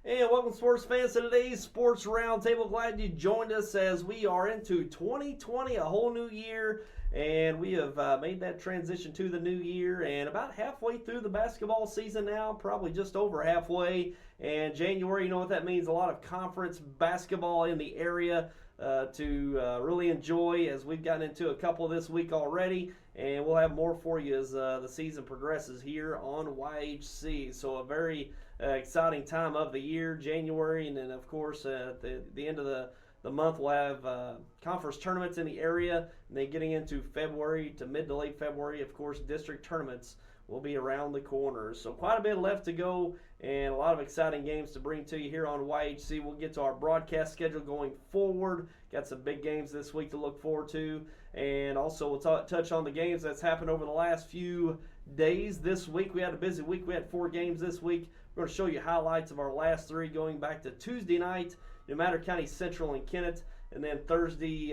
And welcome, sports fans, to today's Sports Roundtable. Glad you joined us as we are into 2020, a whole new year, and we have made that transition to the new year and about halfway through the basketball season now, probably just over halfway. And January, you know what that means, a lot of conference basketball in the area to really enjoy, as we've gotten into a couple this week already, and we'll have more for you as the season progresses here on YHC. So a very exciting time of the year, January, and then of course at the end of the month we'll have conference tournaments in the area, and then getting into February to mid to late February, of course, district tournaments will be around the corner. So quite a bit left to go and a lot of exciting games to bring to you here on YHC. We'll get to our broadcast schedule going forward. Got some big games this week to look forward to, and also we'll touch on the games that's happened over the last few days. This week we had a busy week. We had 4 games this week. We're going to show you highlights of our last 3 going back to Tuesday night, New Matter County Central and Kennett, and then Thursday,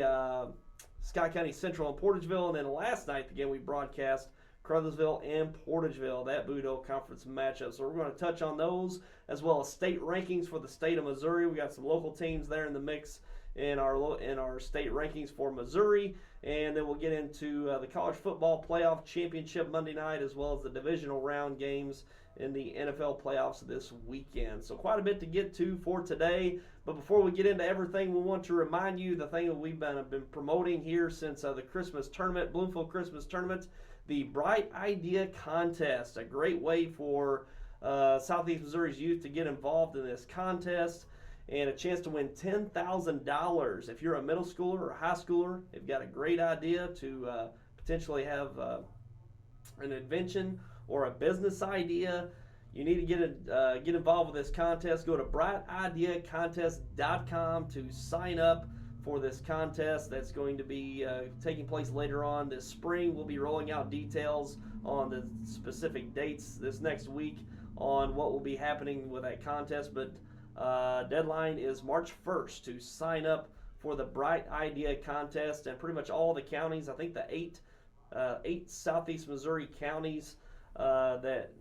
Scott County Central and Portageville, and then last night, again, we broadcast Caruthersville and Portageville, that Blue Hill Conference matchup. So we're going to touch on those, as well as state rankings for the state of Missouri. We got some local teams there in the mix in our state rankings for Missouri, and then we'll get into the college football playoff championship Monday night, as well as the divisional round games in the NFL playoffs this weekend. So quite a bit to get to for today. But before we get into everything, we want to remind you the thing that we've been promoting here since the Christmas tournament, Bloomfield Christmas tournament, the Bright Idea Contest. A great way for Southeast Missouri's youth to get involved in this contest, and a chance to win $10,000. If you're a middle schooler or a high schooler, you've got a great idea to potentially have an invention or a business idea, you need to get involved with this contest. Go to brightideacontest.com to sign up for this contest that's going to be taking place later on this spring. We'll be rolling out details on the specific dates this next week on what will be happening with that contest, but deadline is March 1st to sign up for the Bright Idea Contest, and pretty much all the counties, I think the eight Southeast Missouri counties that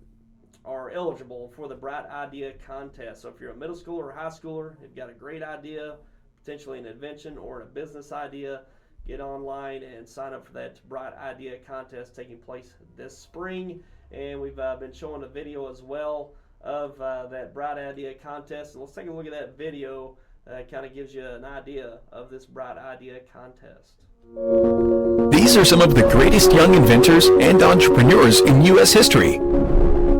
are eligible for the Bright Idea Contest. So if you're a middle schooler or high schooler, you've got a great idea, potentially an invention or a business idea, get online and sign up for that Bright Idea Contest taking place this spring. And we've been showing a video as well of that Bright Idea Contest. And let's take a look at that video. Kind of gives you an idea of this Bright Idea Contest. These are some of the greatest young inventors and entrepreneurs in U.S. history.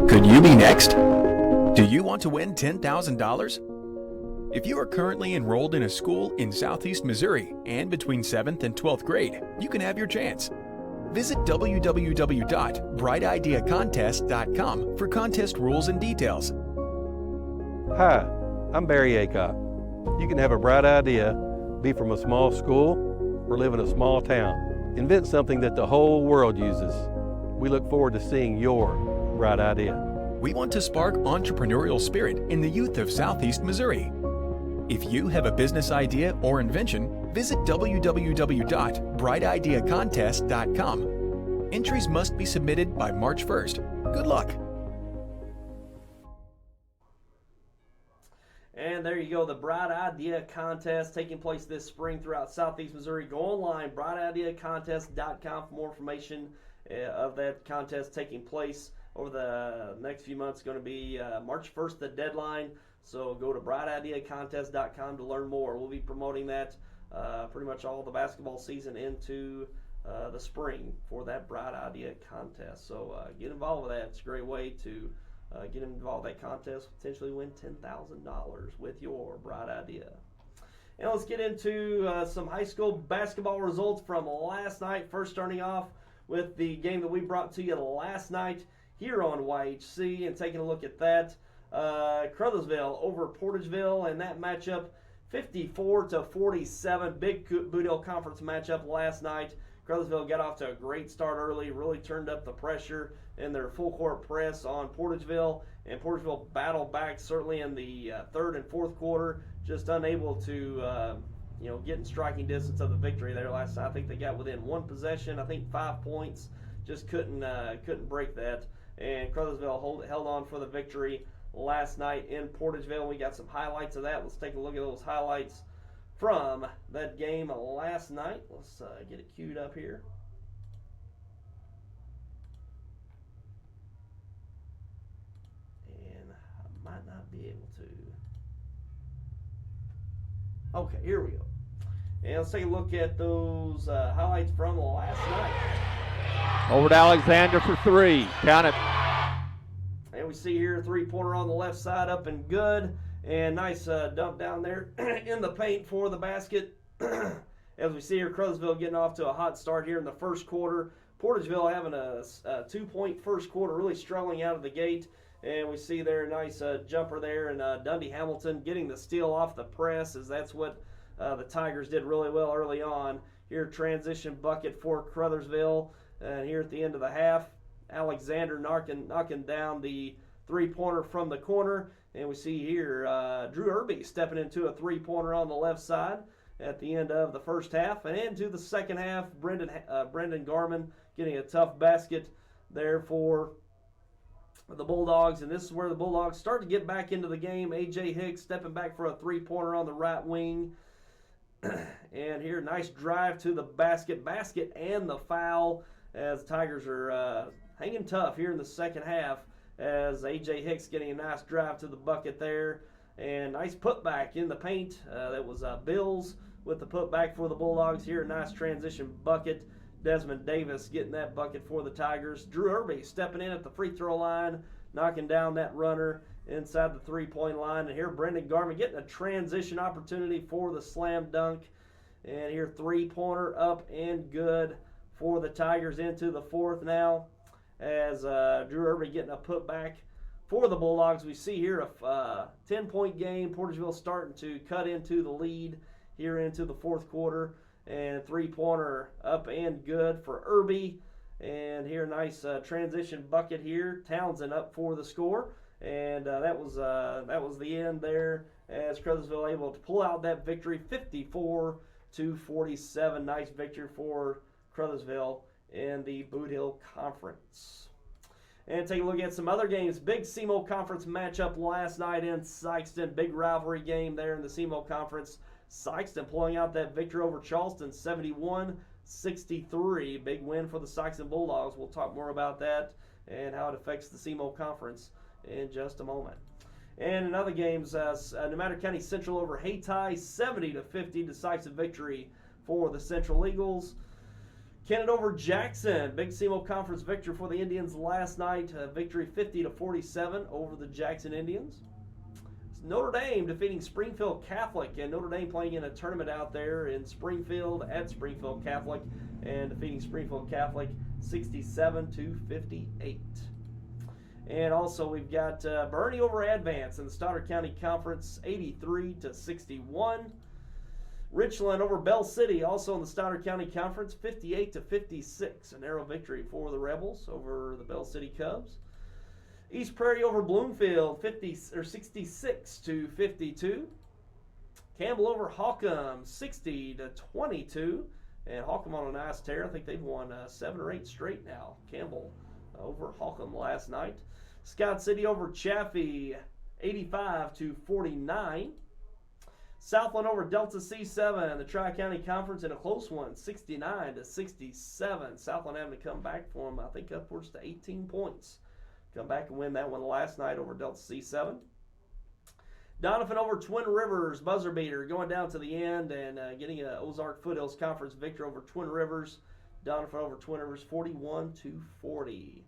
Could you be next? Do you want to win $10,000? If you are currently enrolled in a school in Southeast Missouri and between 7th and 12th grade, you can have your chance. Visit www.brightideacontest.com for contest rules and details. Hi, I'm Barry Aycock. You can have a bright idea, be from a small school, or live in a small town. Invent something that the whole world uses. We look forward to seeing your bright idea. We want to spark entrepreneurial spirit in the youth of Southeast Missouri. If you have a business idea or invention, visit www.brightideacontest.com. Entries must be submitted by March 1st. Good luck. And there you go, the Bright Idea Contest taking place this spring throughout Southeast Missouri. Go online, brightideacontest.com for more information of that contest taking place over the next few months. It's going to be March 1st, the deadline. So go to brightideacontest.com to learn more. We'll be promoting that pretty much all the basketball season into the spring for that Bright Idea Contest. So get involved with that. It's a great way to get involved in that contest, potentially win $10,000 with your bright idea. And let's get into some high school basketball results from last night. First, starting off with the game that we brought to you last night here on YHC, and taking a look at that. Caruthersville over Portageville, and that matchup 54-47. Big Boot Hill Conference matchup last night. Caruthersville got off to a great start early, really turned up the pressure in their full court press on Portageville, and Portageville battled back certainly in the third and fourth quarter, just unable to get in striking distance of the victory there last night. I think they got within one possession, I think 5 points, just couldn't break that, and Caruthersville held on for the victory last night in Portageville. We got some highlights of that. Let's take a look at those highlights from that game last night. Let's get it queued up here. And I might not be able to. Okay, here we go. And let's take a look at those highlights from last night. Over to Alexander for three. Count it. And we see here a three-pointer on the left side, up and good. And nice dump down there in the paint for the basket. As we see here, Caruthersville getting off to a hot start here in the first quarter. Portageville having a 2-point first quarter, really struggling out of the gate. And we see there a nice jumper there, and Dundee Hamilton getting the steal off the press, as that's what the Tigers did really well early on. Here, transition bucket for Caruthersville. And here at the end of the half, Alexander knocking down the three-pointer from the corner. And we see here Drew Irby stepping into a three-pointer on the left side at the end of the first half. And into the second half, Brendan Garman getting a tough basket there for the Bulldogs. And this is where the Bulldogs start to get back into the game. A.J. Hicks stepping back for a three-pointer on the right wing. And here, nice drive to the basket and the foul, as the Tigers are hanging tough here in the second half, as A.J. Hicks getting a nice drive to the bucket there. And nice putback in the paint. That was Bills with the putback for the Bulldogs here. A nice transition bucket. Desmond Davis getting that bucket for the Tigers. Drew Irby stepping in at the free throw line, knocking down that runner inside the three-point line. And here Brendan Garman getting a transition opportunity for the slam dunk. And here three-pointer up and good for the Tigers into the fourth now, as Drew Irby getting a putback for the Bulldogs. We see here a 10-point game. Portageville starting to cut into the lead here into the fourth quarter. And three-pointer up and good for Irby. And here, nice transition bucket here. Townsend up for the score. And that was the end there, as Caruthersville able to pull out that victory, 54-47. Nice victory for Caruthersville in the Boot Hill Conference. And take a look at some other games. Big SEMO Conference matchup last night in Sikeston. Big rivalry game there in the SEMO Conference. Sikeston pulling out that victory over Charleston, 71-63. Big win for the Sikeston Bulldogs. We'll talk more about that and how it affects the SEMO Conference in just a moment. And in other games, New Madrid County Central over Hayti, 70-50. Decisive victory for the Central Eagles. Kennett over Jackson. Big SEMO Conference victory for the Indians last night. Victory 50-47 over the Jackson Indians. Notre Dame defeating Springfield Catholic, and Notre Dame playing in a tournament out there in Springfield at Springfield Catholic, and defeating Springfield Catholic 67-58. And also we've got Bernie over Advance in the Stoddard County Conference, 83-61. Richland over Bell City, also in the Stoddard County Conference, 58-56. A narrow victory for the Rebels over the Bell City Cubs. East Prairie over Bloomfield, 66-52. Campbell over Holcomb, 60-22. And Holcomb on a nice tear. I think they've won 7 or 8 straight now. Campbell over Holcomb last night. Scott City over Chaffee, 85-49. Southland over Delta C7, the Tri-County Conference in a close one, 69-67. Southland having to come back from, I think, upwards to 18 points. Come back and win that one last night over Delta C7. Donovan over Twin Rivers, buzzer beater, going down to the end and getting an Ozark Foothills Conference victory over Twin Rivers. Donovan over Twin Rivers, 41-40.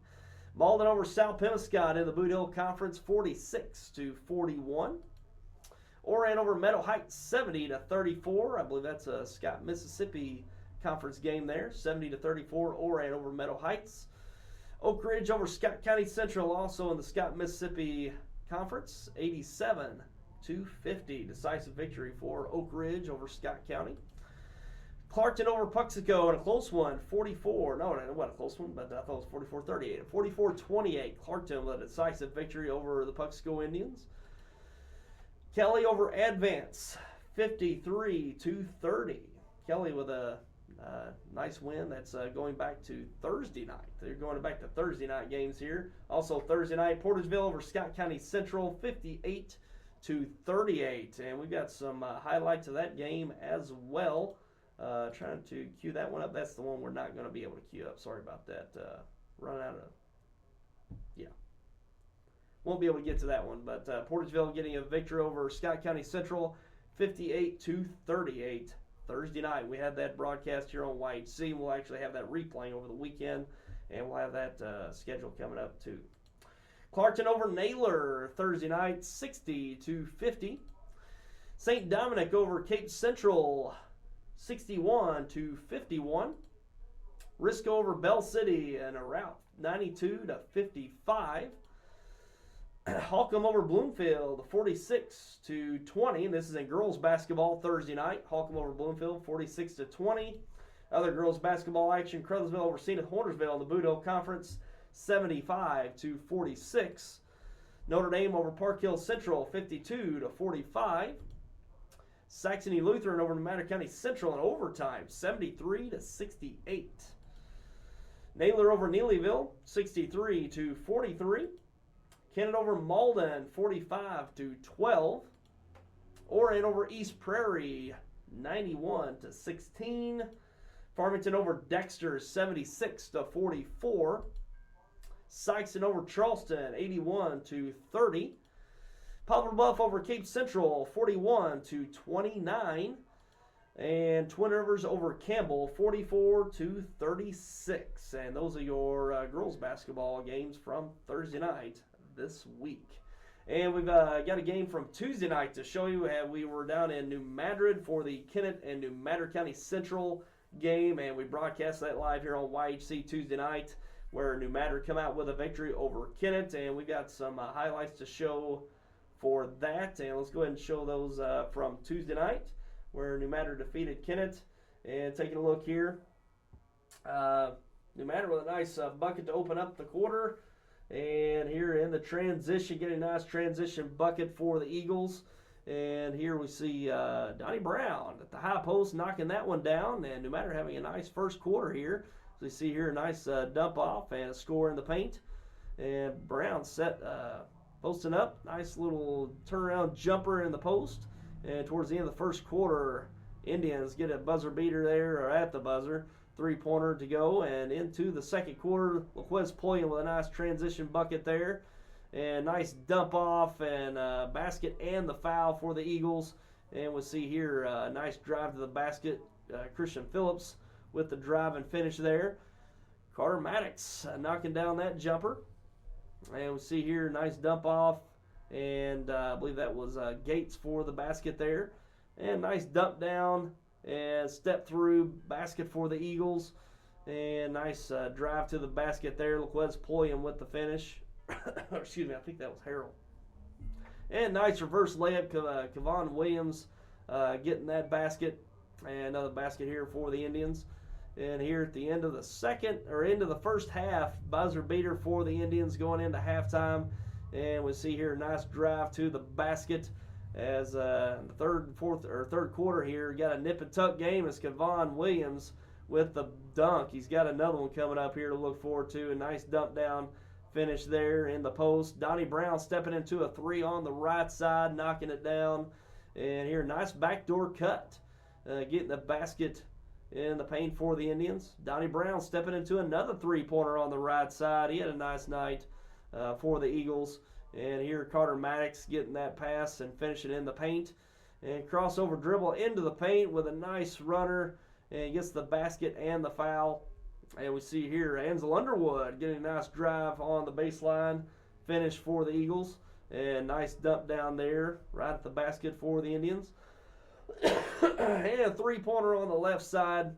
Malden over South Pemiscot in the Boot Hill Conference, 46-41. Oran over Meadow Heights, 70-34. I believe that's a Scott, Mississippi Conference game there, 70-34. Oran over Meadow Heights. Oak Ridge over Scott County Central, also in the Scott, Mississippi Conference, 87-50. Decisive victory for Oak Ridge over Scott County. Clarkton over Puxico in a close one, 44. No, it wasn't a close one, but I thought it was 44-38. 44-28. Clarkton with a decisive victory over the Puxico Indians. Kelly over Advance, 53-30. Kelly with a Nice win. That's going back to Thursday night. They're going back to Thursday night games here. Also Thursday night, Portageville over Scott County Central, 58-38. And we've got some highlights of that game as well. Trying to cue that one up. That's the one we're not going to be able to cue up. Sorry about that. Running out of, won't be able to get to that one. But Portageville getting a victory over Scott County Central, 58-38. Thursday night. We had that broadcast here on YHC. We'll actually have that replaying over the weekend, and we'll have that schedule coming up too. Clarkton over Naylor Thursday night, 60-50. St. Dominic over Cape Central, 61-51. Risco over Bell City in a rout, 92-55. Holcomb over Bloomfield, 46-20. And this is in girls basketball Thursday night. Holcomb over Bloomfield, 46-20. Other girls basketball action: Caruthersville over Hornersville in the Boot Hill Conference, 75-46. Notre Dame over Park Hill Central, 52-45. Saxony Lutheran over Nevada County Central in overtime, 73-68. Naylor over Neelyville, 63-43. Kennett over Malden, 45-12. Orion over East Prairie, 91-16. Farmington over Dexter, 76-44. Sykeston over Charleston, 81-30. Poplar Bluff over Cape Central, 41-29. And Twin Rivers over Campbell, 44-36. And those are your girls basketball games from Thursday night this week. And we've got a game from Tuesday night to show you. We were down in New Madrid for the Kennett and New Madrid County Central game, and we broadcast that live here on YHC Tuesday night, where New Madrid come out with a victory over Kennett. And we got some highlights to show for that. And let's go ahead and show those from Tuesday night, where New Madrid defeated Kennett. And taking a look here, New Madrid with a nice bucket to open up the quarter. And here in the transition, getting a nice transition bucket for the Eagles. And here we see Donnie Brown at the high post knocking that one down. And New Madrid having a nice first quarter here. So you see here a nice dump off and a score in the paint. And Brown posting up. Nice little turnaround jumper in the post. And towards the end of the first quarter, Indians get a buzzer beater there, or at the buzzer. Three-pointer to go, and into the second quarter, Laquez Pulliam with a nice transition bucket there, and nice dump off and basket and the foul for the Eagles. And we'll see here a nice drive to the basket. Christian Phillips with the drive and finish there. Carter Maddox knocking down that jumper, and we see here a nice dump off, and I believe that was Gates for the basket there, and nice dump down and step through basket for the Eagles, and nice drive to the basket there. Laquez Pulliam with the finish. Excuse me, I think that was Harold. And nice reverse layup, Kevon Williams getting that basket, and another basket here for the Indians. And here at the end of the first half, buzzer beater for the Indians going into halftime. And we see here a nice drive to the basket. As the third quarter here, got a nip and tuck game as Kevon Williams with the dunk. He's got another one coming up here to look forward to. A nice dump down finish there in the post. Donnie Brown stepping into a three on the right side, knocking it down. And here, nice backdoor cut, getting the basket in the paint for the Indians. Donnie Brown stepping into another three-pointer on the right side. He had a nice night for the Eagles. And here Carter Maddox getting that pass and finishing in the paint. And crossover dribble into the paint with a nice runner. And gets the basket and the foul. And we see here Ansel Underwood getting a nice drive on the baseline. Finish for the Eagles. And nice dump down there right at the basket for the Indians. And a three-pointer on the left side.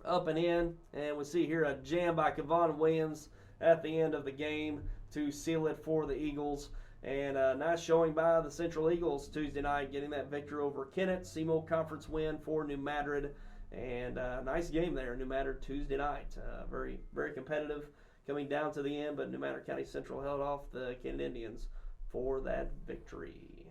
Up and in. And we see here a jam by Kevon Williams at the end of the game to seal it for the Eagles. And a nice showing by the Central Eagles Tuesday night, getting that victory over Kennett. SEMO Conference win for New Madrid. And a nice game there, New Madrid Tuesday night. Very, very competitive coming down to the end, but New Madrid County Central held off the Kennett Indians for that victory.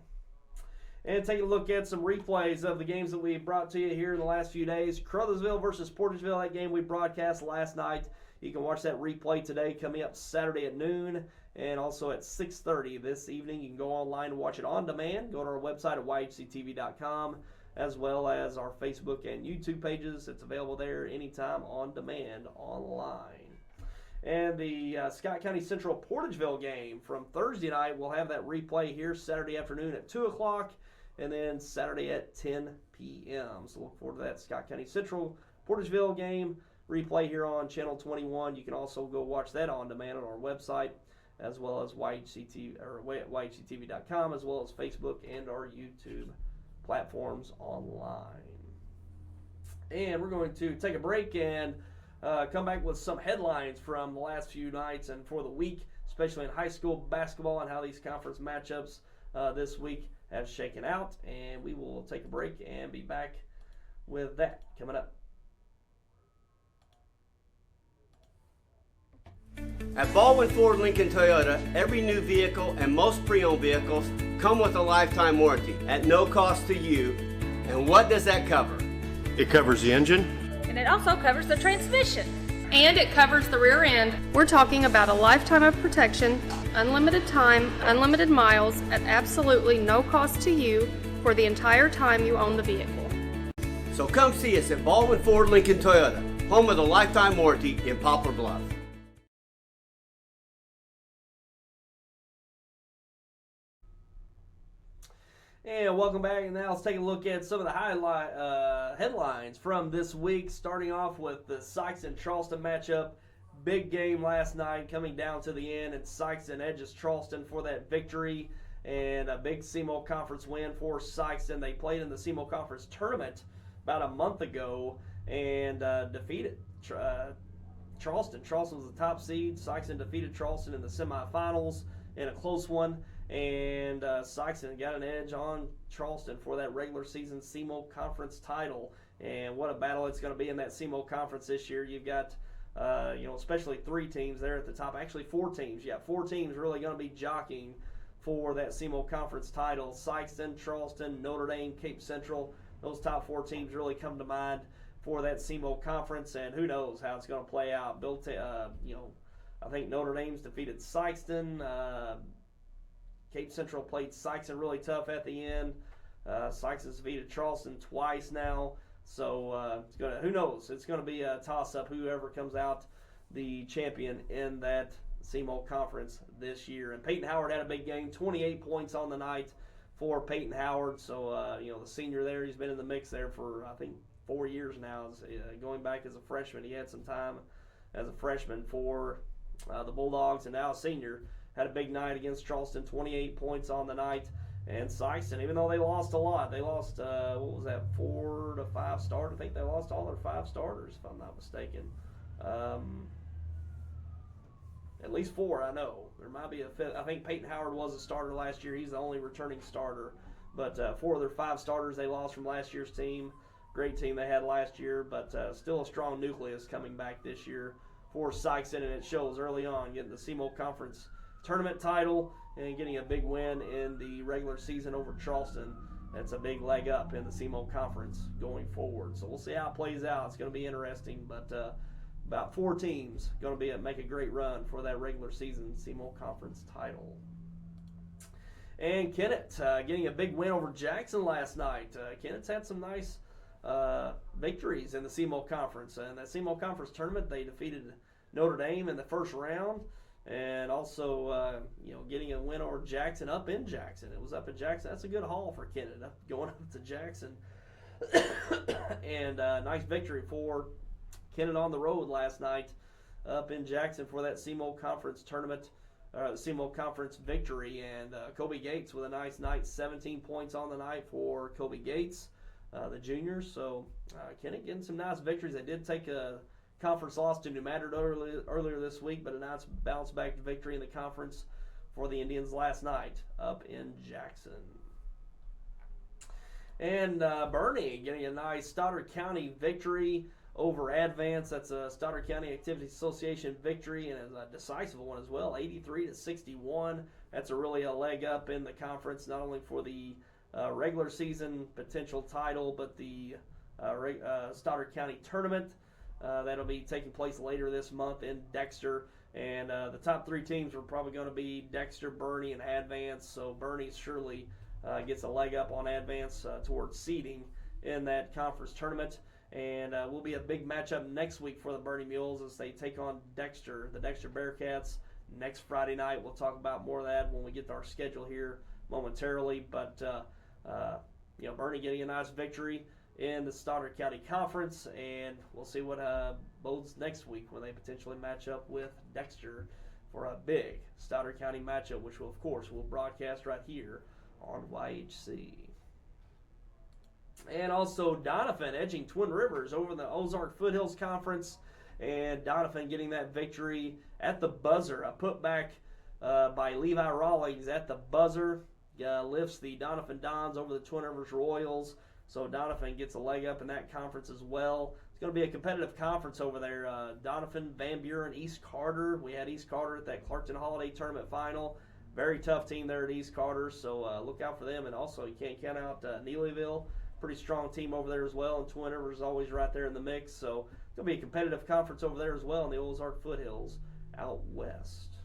And taking a look at some replays of the games that we brought to you here in the last few days. Caruthersville versus Portageville, that game we broadcast last night. You can watch that replay today coming up Saturday at noon and also at 6:30 this evening. You can go online and watch it on demand. Go to our website at yhctv.com as well as our Facebook and YouTube pages. It's available there anytime on demand online. And the Scott County Central Portageville game from Thursday night, we'll have that replay here Saturday afternoon at 2 o'clock and then Saturday at 10 p.m. So look forward to that Scott County Central Portageville game replay here on Channel 21. You can also go watch that on demand on our website as well as yhctv.com as well as Facebook and our YouTube platforms online. And we're going to take a break and come back with some headlines from the last few nights and for the week, especially in high school basketball and how these conference matchups this week have shaken out. And we will take a break and be back with that coming up. At Baldwin Ford Lincoln Toyota, every new vehicle and most pre-owned vehicles come with a lifetime warranty at no cost to you. And what does that cover? It covers the engine. And it also covers the transmission. And it covers the rear end. We're talking about a lifetime of protection, unlimited time, unlimited miles, at absolutely no cost to you for the entire time you own the vehicle. So come see us at Baldwin Ford Lincoln Toyota, home of the lifetime warranty in Poplar Bluff. And welcome back, and now let's take a look at some of the headlines from this week, starting off with the Sykes and Charleston matchup. Big game last night coming down to the end, and Sykes edges Charleston for that victory, and a big SEMO Conference win for Sykes. And they played in the SEMO Conference tournament about a month ago and defeated Charleston. Charleston was the top seed. Sykes defeated Charleston in the semifinals in a close one. And Sykes got an edge on Charleston for that regular season SEMO Conference title. And what a battle it's going to be in that SEMO Conference this year. You've got, especially 3 teams there at the top. Actually, 4 teams. You got 4 teams really going to be jockeying for that SEMO Conference title. Sykes, Charleston, Notre Dame, Cape Central. Those top 4 teams really come to mind for that SEMO Conference. And who knows how it's going to play out. I think Notre Dame's defeated Sykeston. Cape Central played Sykeston really tough at the end. Sykes has defeated Charleston twice now. So who knows? It's going to be a toss-up, whoever comes out the champion in that SEMO Conference this year. And Peyton Howard had a big game, 28 points on the night for Peyton Howard. So, the senior there, he's been in the mix there for, I think, 4 years now. Going back as a freshman, he had some time as a freshman for the Bulldogs, and now a senior. Had a big night against Charleston, 28 points on the night. And Sykeston, even though they lost a lot, they lost, 4 to 5 starters. I think they lost all their 5 starters, if I'm not mistaken. At least 4, I know. There might be a 5th. I think Peyton Howard was a starter last year. He's the only returning starter. But 4 of their 5 starters they lost from last year's team. Great team they had last year, but still a strong nucleus coming back this year for Sykeston, and it shows early on, getting the SEMO Conference tournament title and getting a big win in the regular season over Charleston. That's a big leg up in the SEMO Conference going forward. So we'll see how it plays out. It's going to be interesting, but about 4 teams going to make a great run for that regular season SEMO Conference title. And Kennett getting a big win over Jackson last night. Kennett's had some nice victories in the SEMO Conference. And that SEMO Conference tournament, they defeated Notre Dame in the first round. And also, getting a win over Jackson up in Jackson. It was up in Jackson. That's a good haul for Kennett, going up to Jackson. And nice victory for Kennett on the road last night up in Jackson for that SEMO Conference tournament, SEMO Conference victory. And Kobe Gates with a nice night, 17 points on the night for Kobe Gates, the junior. So Kennett getting some nice victories. They did take a conference loss to New Madrid earlier this week, but a nice bounce back victory in the conference for the Indians last night up in Jackson. And Bernie getting a nice Stoddard County victory over Advance. That's a Stoddard County Activities Association victory, and it's a decisive one as well, 83-61. That's really a leg up in the conference, not only for the regular season potential title, but the Stoddard County tournament that'll be taking place later this month in Dexter. And the top 3 teams are probably going to be Dexter, Bernie, and Advance. So Bernie surely gets a leg up on Advance towards seeding in that conference tournament. And will be a big matchup next week for the Bernie Mules as they take on Dexter, the Dexter Bearcats, next Friday night. We'll talk about more of that when we get to our schedule here momentarily. But, Bernie getting a nice victory in the Stoddard County Conference, and we'll see what bodes next week when they potentially match up with Dexter for a big Stoddard County matchup, which will, of course, we'll broadcast right here on YHC. And also Doniphan edging Twin Rivers over the Ozark Foothills Conference, and Doniphan getting that victory at the buzzer. A putback by Levi Rawlings at the buzzer lifts the Doniphan Dons over the Twin Rivers Royals. So Doniphan gets a leg up in that conference as well. It's going to be a competitive conference over there. Doniphan, Van Buren, East Carter. We had East Carter at that Clarkton Holiday Tournament final. Very tough team there at East Carter, so look out for them. And also, you can't count out Neelyville. Pretty strong team over there as well. And Twin Rivers is always right there in the mix. So it's going to be a competitive conference over there as well in the Ozark Foothills out west.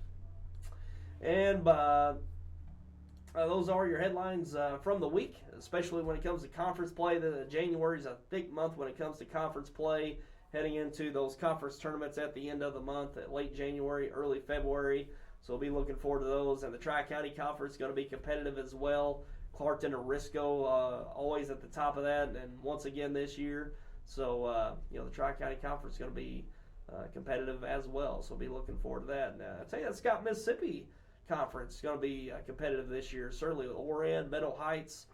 And those are your headlines from the week, especially when it comes to conference play. January is a thick month when it comes to conference play, heading into those conference tournaments at the end of the month, at late January, early February. So we'll be looking forward to those. And the Tri-County Conference is going to be competitive as well. Clarkton and Risco always at the top of that, and once again this year. So, the Tri-County Conference is going to be competitive as well. So we'll be looking forward to that. And I tell you, that Scott, Mississippi Conference is going to be competitive this year, certainly with Oran, Meadow Heights,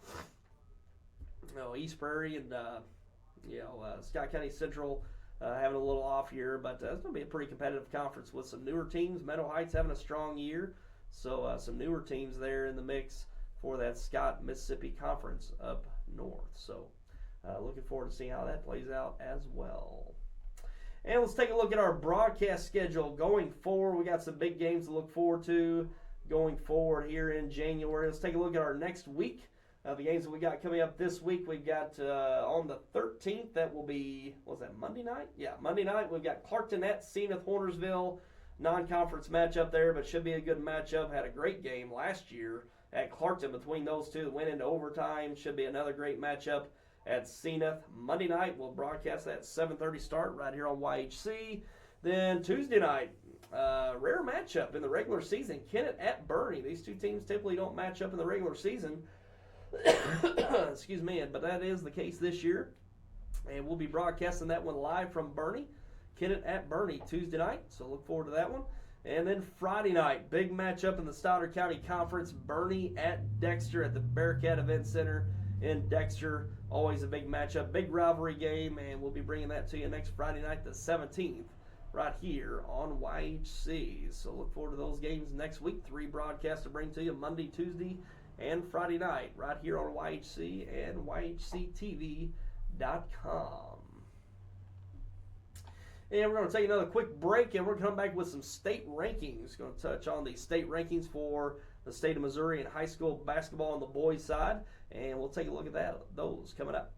East Prairie, and Scott County Central having a little off year, but it's going to be a pretty competitive conference with some newer teams. Meadow Heights having a strong year, so some newer teams there in the mix for that Scott Mississippi Conference up north. So looking forward to seeing how that plays out as well. And let's take a look at our broadcast schedule going forward. We got some big games to look forward to going forward here in January. Let's take a look at our next week. The games that we got coming up this week, we've got on the 13th, that will be, Monday night? Yeah, Monday night, we've got Clarkton at Caruthersville-Portageville, non-conference matchup there, but should be a good matchup. Had a great game last year at Clarkton between those two that went into overtime. Should be another great matchup at Zenith. Monday night, we'll broadcast that 7:30 start right here on YHC. Then Tuesday night, rare matchup in the regular season, Kennett at Bernie. These two teams typically don't match up in the regular season. Excuse me, but that is the case this year. And we'll be broadcasting that one live from Bernie. Kennett at Bernie Tuesday night, so look forward to that one. And then Friday night, big matchup in the Stoddard County Conference, Bernie at Dexter at the Bearcat Event Center in Dexter. Always a big matchup, big rivalry game, and we'll be bringing that to you next Friday night, the 17th, right here on YHC. So look forward to those games next week. 3 broadcasts to bring to you Monday, Tuesday, and Friday night right here on YHC and YHCTV.com. And we're going to take another quick break, and we're going to come back with some state rankings. Going to touch on the state rankings for the state of Missouri in high school basketball on the boys' side, and we'll take a look at those coming up.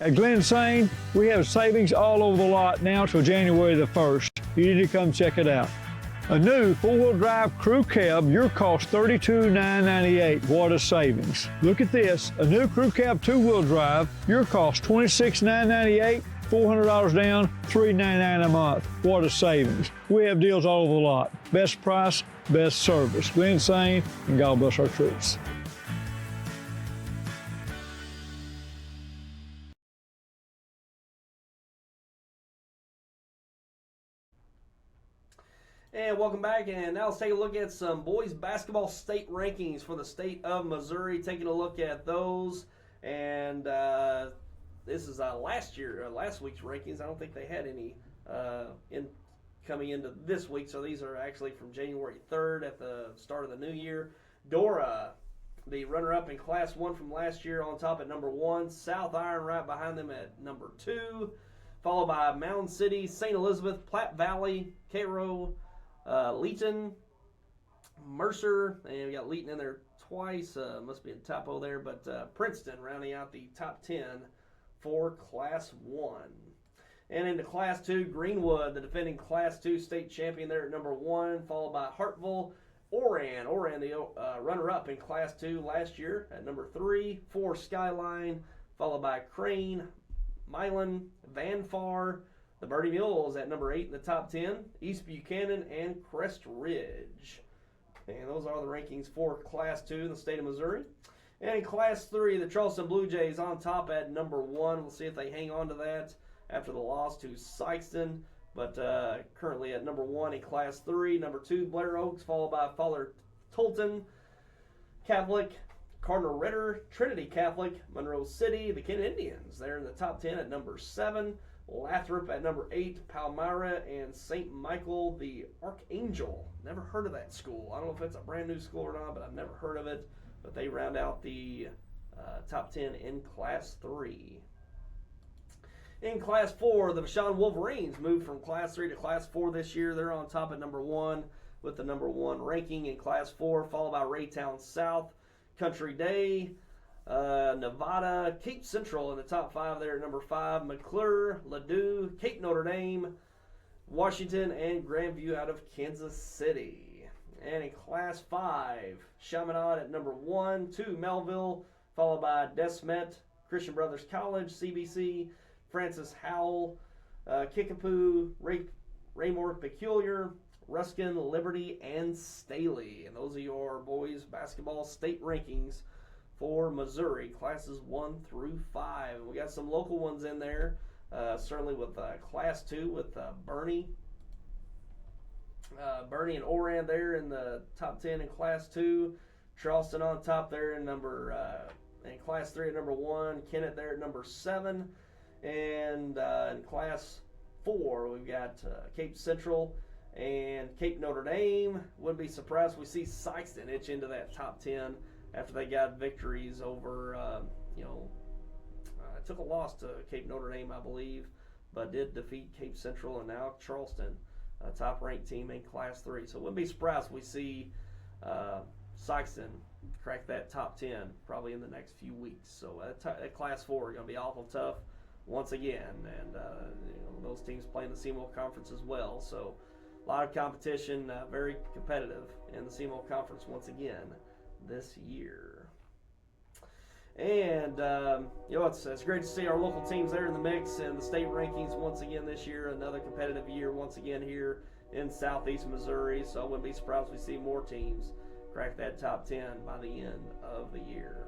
At Glen Sain, we have savings all over the lot now till January the 1st. You need to come check it out. A new 4-wheel drive crew cab, your cost $32,998. What a savings. Look at this, a new crew cab 2-wheel drive, your cost $26,998. $400 down, $399 a month. What a savings. We have deals all over the lot. Best price, best service. Glen Sain, and God bless our troops. And welcome back, and now let's take a look at some boys basketball state rankings for the state of Missouri. Taking a look at those, and this is last week's rankings. I don't think they had any coming into this week, so these are actually from January 3rd at the start of the new year. Dora, the runner-up in Class 1 from last year, on top at number 1. South Iron right behind them at number 2, followed by Mound City, St. Elizabeth, Platte Valley, Cairo, Leeton, Mercer, and we got Leeton in there twice. Must be a typo there, but Princeton rounding out the top 10 for Class 1. And into Class 2, Greenwood, the defending Class 2 state champion there at number 1, followed by Hartville. Oran, the runner-up in Class 2 last year at number 3. 4, Skyline, followed by Crane, Milan, Van Far. The Birdie Mules at number 8 in the top 10. East Buchanan and Crest Ridge. And those are the rankings for Class 2 in the state of Missouri. And in Class 3, the Charleston Blue Jays on top at number 1. We'll see if they hang on to that after the loss to Sykeston. But currently at number 1 in Class 3. Number 2, Blair Oaks, followed by Fowler Tolton, Catholic, Cardinal Ritter, Trinity Catholic, Monroe City, the Kennett Indians. They're in the top 10 at number 7. Lathrop at number 8, Palmyra, and St. Michael, the Archangel. Never heard of that school. I don't know if it's a brand new school or not, but I've never heard of it. But they round out the top 10 in Class 3. In Class 4, the Vashon Wolverines moved from Class 3 to Class 4 this year. They're on top at number 1 with the number 1 ranking in Class 4, followed by Raytown South, Country Day, Nevada, Cape Central in the top 5 there at number 5, McClure, Ladue, Cape Notre Dame, Washington, and Grandview out of Kansas City. And in Class 5, Chaminade at number 1, 2, Melville, followed by Desmet, Christian Brothers College, CBC, Francis Howell, Kickapoo, Raymore Peculiar, Ruskin, Liberty, and Staley. And those are your boys basketball state rankings for Missouri, classes 1 through 5. We got some local ones in there, certainly with Class 2 with Bernie and Oran there in the top 10 in Class 2. Charleston on top there in Class 3 at number 1. Kennett there at number 7. And in Class 4, we've got Cape Central and Cape Notre Dame. Wouldn't be surprised if we see Sykeston itch into that top 10 after they got victories over, took a loss to Cape Notre Dame, I believe, but did defeat Cape Central and now Charleston, a top-ranked team in Class 3. So wouldn't be surprised if we see Sykeston crack that top 10 probably in the next few weeks. So at Class 4 going to be awful tough once again, and those teams play in the CMO Conference as well. So a lot of competition, very competitive in the CMO Conference once again this year. And it's great to see our local teams there in the mix and the state rankings once again this year. Another competitive year once again here in Southeast Missouri. So I wouldn't be surprised if we see more teams crack that top 10 by the end of the year.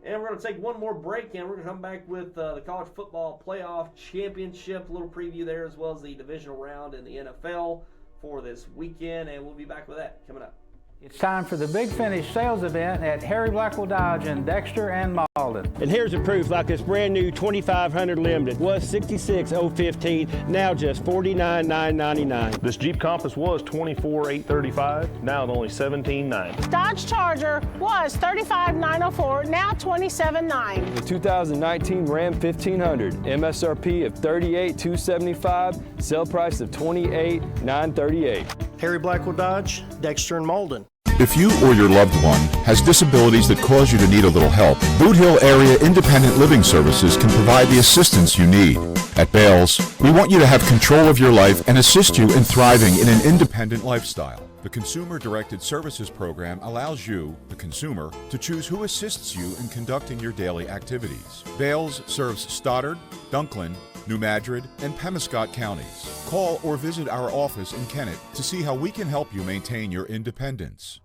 And we're going to take one more break, and we're going to come back with the College Football Playoff Championship, a little preview there, as well as the divisional round in the NFL for this weekend, and we'll be back with that coming up. It's time for the Big Finish sales event at Harry Blackwell Dodge in Dexter and Malden. And here's the proof, like this brand new 2500 Limited was $66,015, now just $49,999. This Jeep Compass was $24,835, now at only $17,900. Dodge Charger was $35,904, now $27,900. The 2019 Ram 1500, MSRP of $38,275, sale price of $28,938. Harry Blackwell Dodge, Dexter and Malden. If you or your loved one has disabilities that cause you to need a little help, Boot Hill Area Independent Living Services can provide the assistance you need. At Bales, we want you to have control of your life and assist you in thriving in an independent lifestyle. The Consumer-Directed Services Program allows you, the consumer, to choose who assists you in conducting your daily activities. Bales serves Stoddard, Dunklin, New Madrid, and Pemiscot counties. Call or visit our office in Kennett to see how we can help you maintain your independence.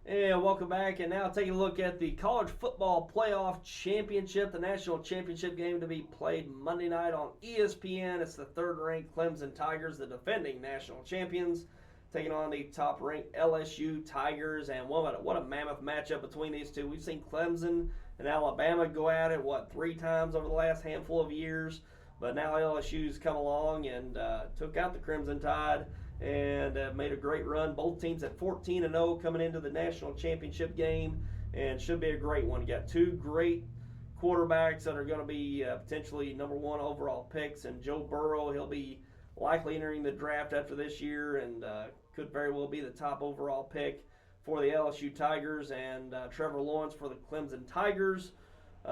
And welcome back, and now taking a look at the College Football Playoff Championship, the national championship game to be played Monday night on ESPN. It's the third-ranked Clemson Tigers, the defending national champions, taking on the top-ranked LSU Tigers. And what a mammoth matchup between these two. We've seen Clemson and Alabama go at it, 3 times over the last handful of years. But now LSU's come along and took out the Crimson Tide and made a great run. Both teams at 14-0 coming into the national championship game, and should be a great one. You got 2 great quarterbacks that are going to be potentially number 1 overall picks, and Joe Burrow, he'll be likely entering the draft after this year, and could very well be the top overall pick for the LSU Tigers, and Trevor Lawrence for the Clemson Tigers. He's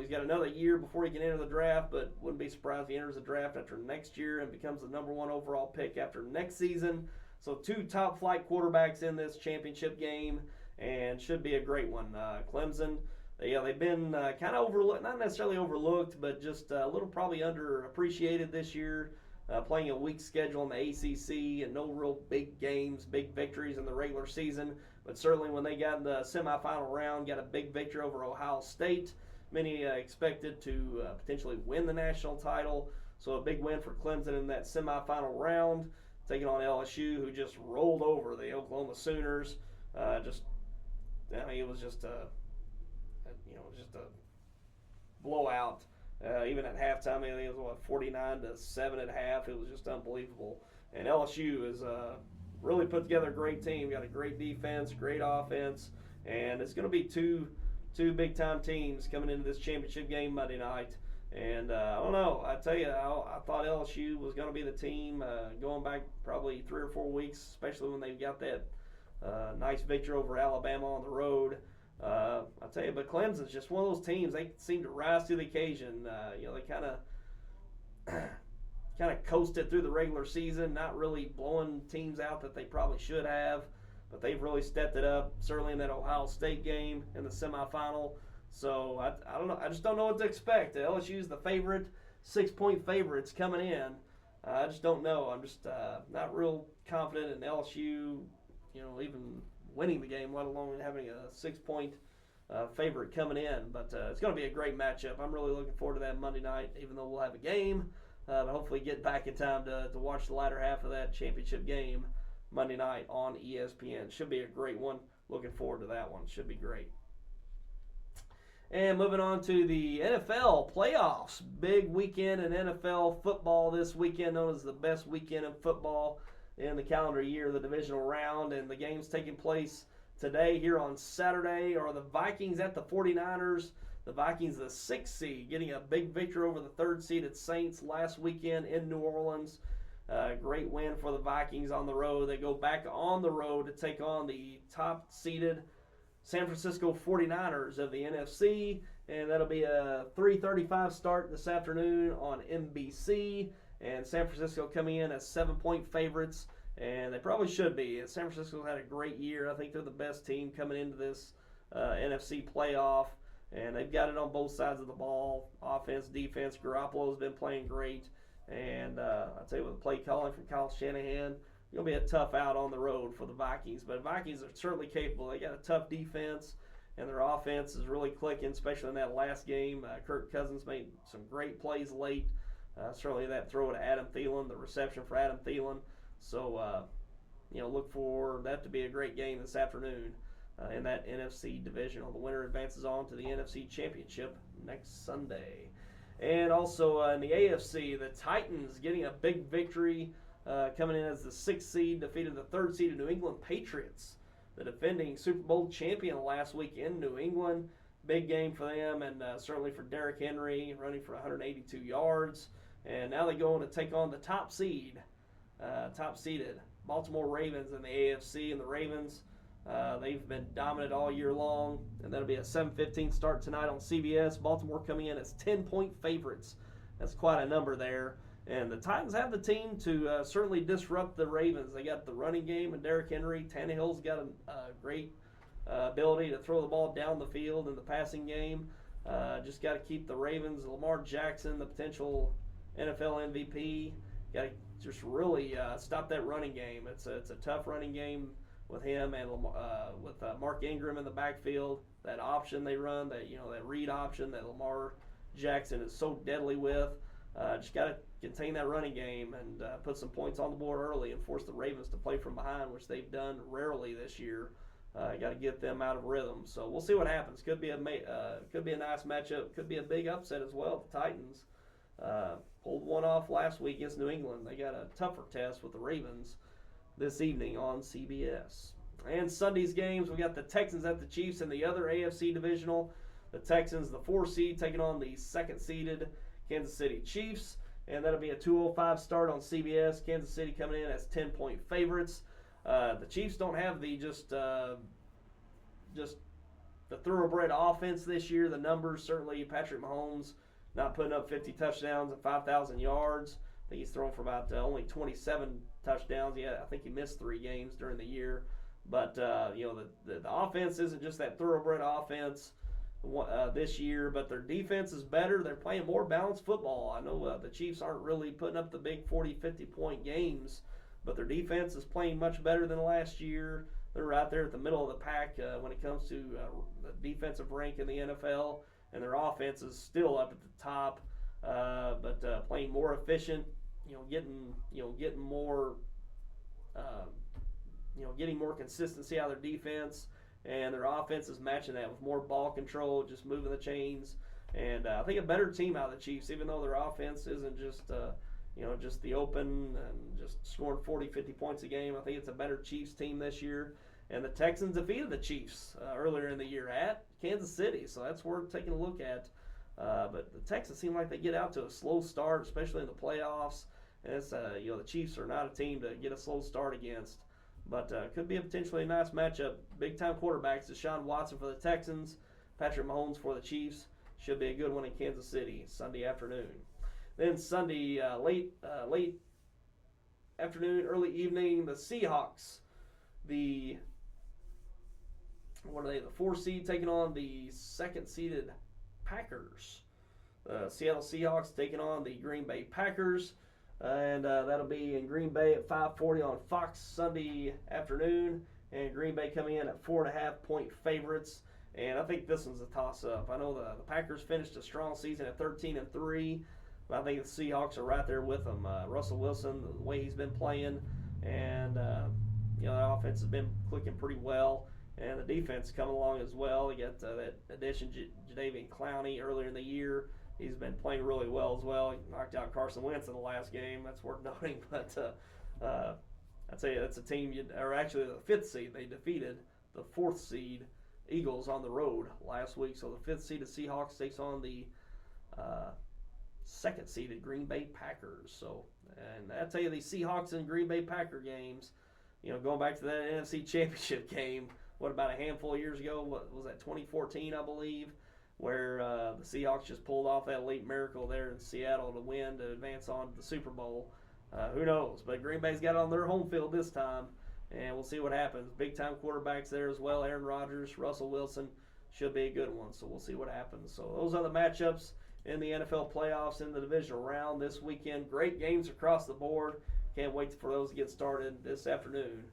got another year before he can enter the draft, but wouldn't be surprised if he enters the draft after next year and becomes the number 1 overall pick after next season. So 2 top flight quarterbacks in this championship game, and should be a great one. Clemson, they've been kind of overlooked, not necessarily overlooked, but just a little probably underappreciated this year. Playing a weak schedule in the ACC and no real big games, big victories in the regular season. But certainly when they got in the semifinal round, got a big victory over Ohio State. Many expected to potentially win the national title. So a big win for Clemson in that semifinal round, taking on LSU, who just rolled over the Oklahoma Sooners. It was just a blowout. Even at halftime, I think it was 49-7 at half. It was just unbelievable. And LSU is really put together a great team. Got a great defense, great offense, and it's going to be two big-time teams coming into this championship game Monday night. And I don't know. I tell you, I thought LSU was going to be the team going back probably 3 or 4 weeks, especially when they got that nice victory over Alabama on the road. I'll tell you, but Clemson's just one of those teams. They seem to rise to the occasion. They kind of coasted through the regular season, not really blowing teams out that they probably should have. But they've really stepped it up, certainly in that Ohio State game in the semifinal. So I don't know. I just don't know what to expect. LSU's the favorite, 6-point favorites coming in. I just don't know. I'm just not real confident in LSU, even winning the game, let alone having a 6-point favorite coming in. But it's going to be a great matchup. I'm really looking forward to that Monday night, even though we'll have a game. But hopefully get back in time to watch the latter half of that championship game Monday night on ESPN. Should be a great one. Looking forward to that one. Should be great. And moving on to the NFL playoffs. Big weekend in NFL football this weekend, known as the best weekend in football in the calendar year, the divisional round. And the games taking place today here on Saturday are the Vikings at the 49ers. The Vikings, the 6th seed, getting a big victory over the 3rd seeded Saints last weekend in New Orleans. Great win for the Vikings on the road. They go back on the road to take on the top-seeded San Francisco 49ers of the NFC, and that'll be a 3:35 start this afternoon on NBC. And San Francisco coming in as 7-point favorites, and they probably should be. San Francisco's had a great year. I think they're the best team coming into this NFC playoff, and they've got it on both sides of the ball, offense, defense. Garoppolo's been playing great. And I'll tell you, with the play calling from Kyle Shanahan, it's going to be a tough out on the road for the Vikings. But the Vikings are certainly capable. They got a tough defense, and their offense is really clicking, especially in that last game. Kirk Cousins made some great plays late. Certainly that throw to Adam Thielen, the reception for Adam Thielen. So, look for that to be a great game this afternoon in that NFC divisional. The winner advances on to the NFC Championship next Sunday. And also in the AFC, the Titans getting a big victory, coming in as the 6th seed, defeated the 3rd seed New England Patriots, the defending Super Bowl champion last week in New England. Big game for them, and certainly for Derrick Henry, running for 182 yards. And now they go on to take on the top-seeded Baltimore Ravens in the AFC. And the Ravens, they've been dominant all year long, and that'll be a 7:15 start tonight on CBS. Baltimore coming in as 10-point favorites. That's quite a number there. And the Titans have the team to certainly disrupt the Ravens. They got the running game and Derrick Henry. Tannehill's got a great ability to throw the ball down the field in the passing game. Just got to keep the Ravens. Lamar Jackson, the potential NFL MVP, got to just really stop that running game. It's a tough running game with him and with Mark Ingram in the backfield. That option they run, that read option that Lamar Jackson is so deadly with. Just got to contain that running game and put some points on the board early and force the Ravens to play from behind, which they've done rarely this year. Got to get them out of rhythm. So we'll see what happens. Could be a nice matchup. Could be a big upset as well. The Titans pulled one off last week against New England. They got a tougher test with the Ravens this evening on CBS. And Sunday's games, we got the Texans at the Chiefs in the other AFC divisional. The Texans, the 4 seed, taking on the 2nd seeded Kansas City Chiefs. and that'll be a 2:05 start on CBS. Kansas City coming in as 10-point favorites. The Chiefs don't have the just the thoroughbred offense this year. The numbers, certainly Patrick Mahomes not putting up 50 touchdowns and 5,000 yards. I think he's thrown for about only 27 touchdowns. Yeah, I think he missed 3 games during the year. But, the offense isn't just that thoroughbred offense this year, but their defense is better. They're playing more balanced football. I know the Chiefs aren't really putting up the big 40, 50-point games, but their defense is playing much better than last year. They're right there at the middle of the pack when it comes to the defensive rank in the NFL, and their offense is still up at the top, but playing more efficient. Getting more, getting more consistency out of their defense, and their offense is matching that with more ball control, just moving the chains, and I think a better team out of the Chiefs, even though their offense isn't just just the open and just scoring 40, 50 points a game. I think it's a better Chiefs team this year. And the Texans defeated the Chiefs earlier in the year at Kansas City, so that's worth taking a look at. But the Texans seem like they get out to a slow start, especially in the playoffs. And it's the Chiefs are not a team to get a slow start against, but could be a potentially nice matchup. Big time quarterbacks: Deshaun Watson for the Texans, Patrick Mahomes for the Chiefs. Should be a good one in Kansas City Sunday afternoon. Then Sunday late afternoon, early evening, the Seahawks, the 4 seed taking on the 2nd seeded Packers. Seattle Seahawks taking on the Green Bay Packers, and that'll be in Green Bay at 5:40 on Fox Sunday afternoon. And Green Bay coming in at 4.5-point favorites. And I think this one's a toss-up. I know the Packers finished a strong season at 13-3. But I think the Seahawks are right there with them. Russell Wilson, the way he's been playing, and the offense has been clicking pretty well, and the defense coming along as well. You got that addition, Jadeveon Clowney, earlier in the year. He's been playing really well as well. He knocked out Carson Wentz in the last game. That's worth noting. But I'd say that's a team, or actually the 5th seed. They defeated the 4th seed Eagles on the road last week. So the 5th seeded Seahawks takes on the 2nd seeded Green Bay Packers. So, and I tell you, these Seahawks and Green Bay Packer games, going back to that NFC Championship game, about a handful of years ago? What was that, 2014, I believe, where the Seahawks just pulled off that late miracle there in Seattle to advance on to the Super Bowl. Who knows? But Green Bay's got it on their home field this time, and we'll see what happens. Big-time quarterbacks there as well. Aaron Rodgers, Russell Wilson, should be a good one, so we'll see what happens. So those are the matchups in the NFL playoffs in the divisional round this weekend. Great games across the board. Can't wait for those to get started this afternoon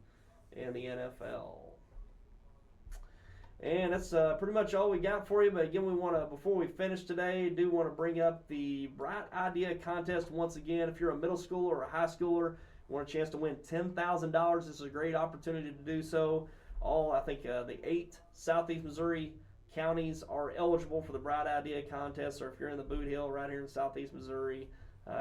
in the NFL. And that's pretty much all we got for you. But again, before we finish today, do want to bring up the Bright Idea Contest once again. If you're a middle schooler or a high schooler, you want a chance to win $10,000, this is a great opportunity to do so. I think the 8 Southeast Missouri counties are eligible for the Bright Idea Contest. Or if you're in the Boot Hill right here in Southeast Missouri,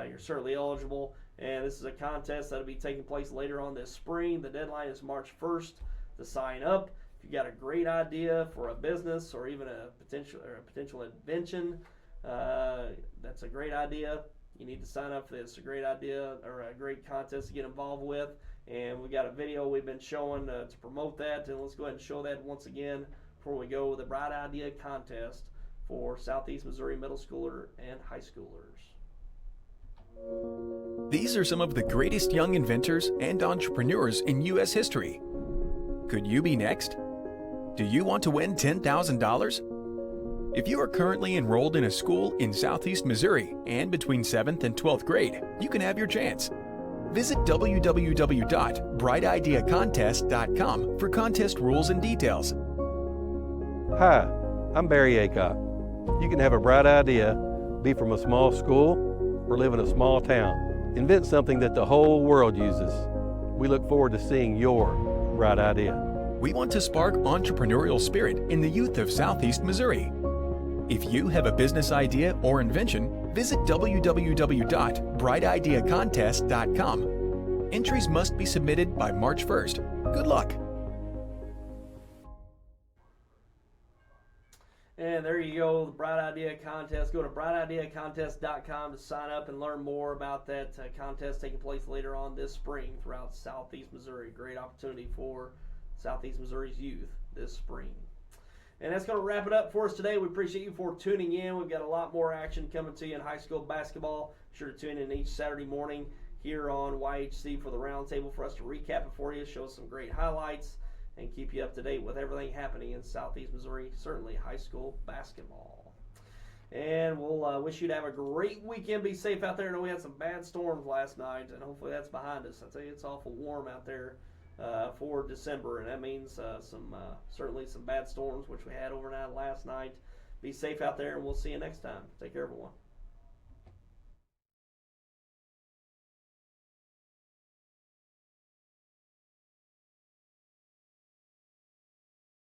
you're certainly eligible. And this is a contest that will be taking place later on this spring. The deadline is March 1st to sign up. If you got a great idea for a business or even a potential invention, that's a great idea. You need to sign up for this. It's a great idea or a great contest to get involved with. And we got a video we've been showing to promote that. And let's go ahead and show that once again before we go with the Bright Idea Contest for Southeast Missouri middle schooler and high schoolers. These are some of the greatest young inventors and entrepreneurs in U.S. history. Could you be next? Do you want to win $10,000? If you are currently enrolled in a school in Southeast Missouri and between 7th and 12th grade, you can have your chance. Visit www.brightideacontest.com for contest rules and details. Hi, I'm Barry Aycott. You can have a bright idea, be from a small school, or live in a small town. Invent something that the whole world uses. We look forward to seeing your bright idea. We want to spark entrepreneurial spirit in the youth of Southeast Missouri. If you have a business idea or invention, visit www.brightideacontest.com. Entries must be submitted by March 1st. Good luck. And there you go, the Bright Idea Contest. Go to brightideacontest.com to sign up and learn more about that contest taking place later on this spring throughout Southeast Missouri. Great opportunity for Southeast Missouri's youth this spring. And that's going to wrap it up for us today. We appreciate you for tuning in. We've got a lot more action coming to you in high school basketball. Be sure to tune in each Saturday morning here on YHC for the Roundtable for us to recap it for you, show some great highlights, and keep you up to date with everything happening in Southeast Missouri, certainly high school basketball. And we'll wish you to have a great weekend. Be safe out there. I know we had some bad storms last night, and hopefully that's behind us. I tell you, it's awful warm out there for December, and that means certainly some bad storms, which we had overnight last night. Be safe out there, and we'll see you next time. Take care, everyone.